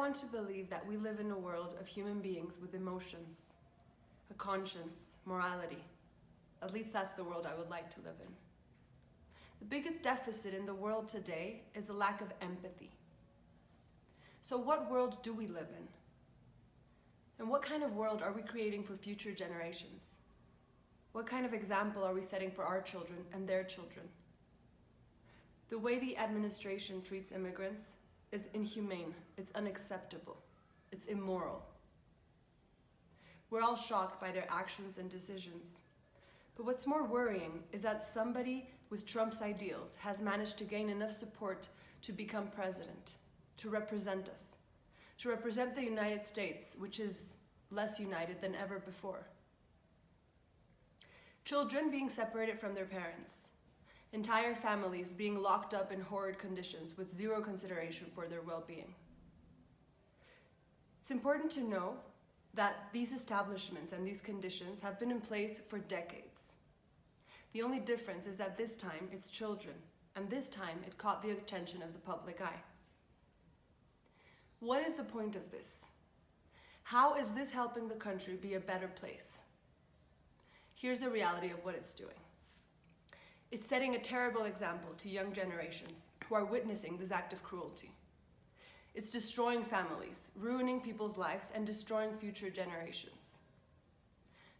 want to believe that we live in a world of human beings with emotions, a conscience, morality. At least that's the world I would like to live in. The biggest deficit in the world today is a lack of empathy. So what world do we live in? And what kind of world are we creating for future generations? What kind of example are we setting for our children and their children? The way the administration treats immigrants is inhumane, it's unacceptable, it's immoral. We're all shocked by their actions and decisions. But what's more worrying is that somebody with Trump's ideals has managed to gain enough support to become president, to represent us, to represent the United States, which is less united than ever before. Children being separated from their parents, entire families being locked up in horrid conditions with zero consideration for their well-being. It's important to know that these establishments and these conditions have been in place for decades. The only difference is that this time it's children, and this time it caught the attention of the public eye. What is the point of this? How is this helping the country be a better place? Here's the reality of what it's doing. It's setting a terrible example to young generations who are witnessing this act of cruelty. It's destroying families, ruining people's lives, and destroying future generations.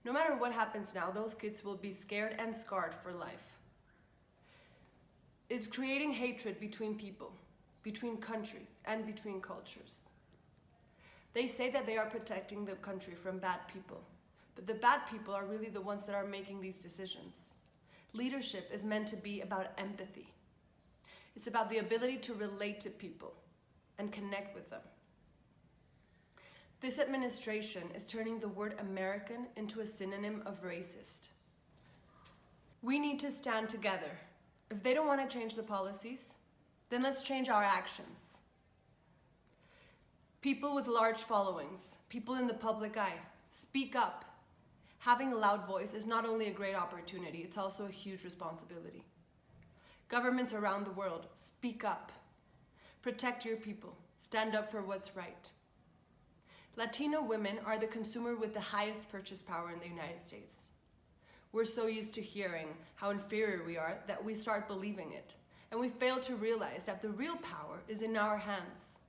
No matter what happens now, those kids will be scared and scarred for life. It's creating hatred between people, between countries, and between cultures. They say that they are protecting the country from bad people, but the bad people are really the ones that are making these decisions. Leadership is meant to be about empathy. It's about the ability to relate to people and connect with them. This administration is turning the word American into a synonym of racist. We need to stand together. If they don't want to change the policies, then let's change our actions. People with large followings, people in the public eye, speak up. Having a loud voice is not only a great opportunity, it's also a huge responsibility. Governments around the world, speak up. Protect your people. Stand up for what's right. Latino women are the consumer with the highest purchase power in the United States. We're so used to hearing how inferior we are that we start believing it, and we fail to realize that the real power is in our hands.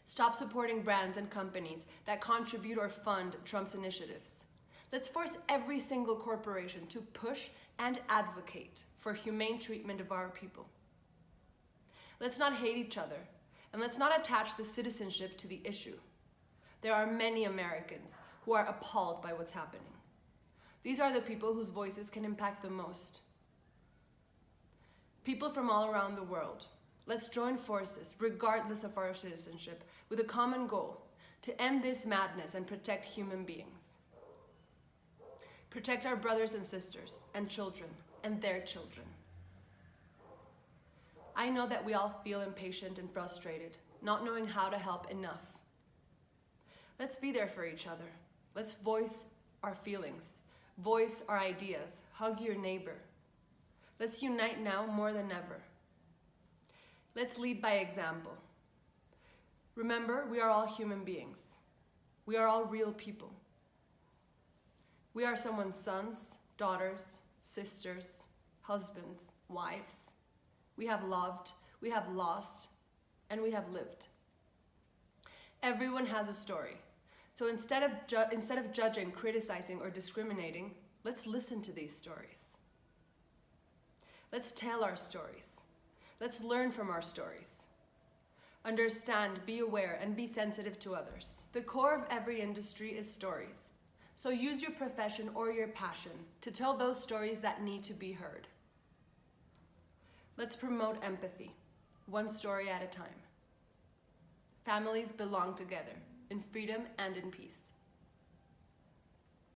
Stop supporting brands and companies that contribute or fund Trump's initiatives. Let's force every single corporation to push and advocate for humane treatment of our people. Let's not hate each other, and let's not attach the citizenship to the issue. There are many Americans who are appalled by what's happening. These are the people whose voices can impact the most. People from all around the world, let's join forces, regardless of our citizenship, with a common goal: to end this madness and protect human beings. Protect our brothers and sisters and children and their children. I know that we all feel impatient and frustrated, not knowing how to help enough. Let's be there for each other. Let's voice our feelings, voice our ideas, hug your neighbor. Let's unite now more than ever. Let's lead by example. Remember, we are all human beings. We are all real people. We are someone's sons, daughters, sisters, husbands, wives. We have loved, we have lost, and we have lived. Everyone has a story. So instead of judging, criticizing, or discriminating, let's listen to these stories. Let's tell our stories. Let's learn from our stories. Understand, be aware, and be sensitive to others. The core of every industry is stories. So use your profession or your passion to tell those stories that need to be heard. Let's promote empathy, one story at a time. Families belong together, in freedom and in peace.